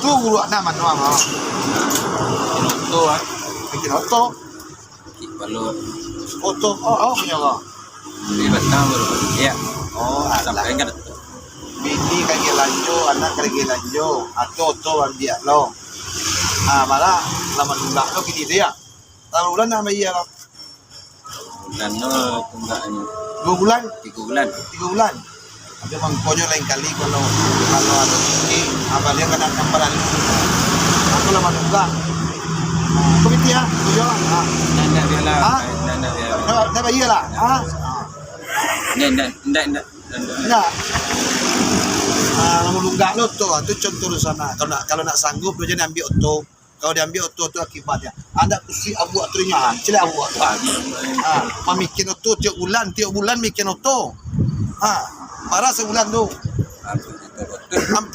tu guru anak mana mah. Oto ah. Bikin oto, Balur. oto, oh punya kau. Di Batam baru. Ya. Oh, Sampai alah. kan. Bini kaki lanjo, anak kaki lanjo, atau oto biar lo. Malah lama nunggak lo gini dia. Tahu bulan nama iya lo. Dan tunggak ini 2 bulan, 3 bulan. 3 bulan. Tapi mangkonya lain kali kalau ada ini, dia kena gambaran. Aku lama nunggak. Komiti ya, tujuh. Nanda dia lah. Ah? Nanda dia. Dah iya lah. Nanda. Enggak. Mau nunggak lo tuh, itu contoh di sana. Kalau nak sanggup dia jangan ambil oto. Kalau dia ambil oto tu akibatnya. Anda kusi abu atunya, cile abu. Mamikin oto tiap bulan mikin oto. Marah sebulan tu. Hampir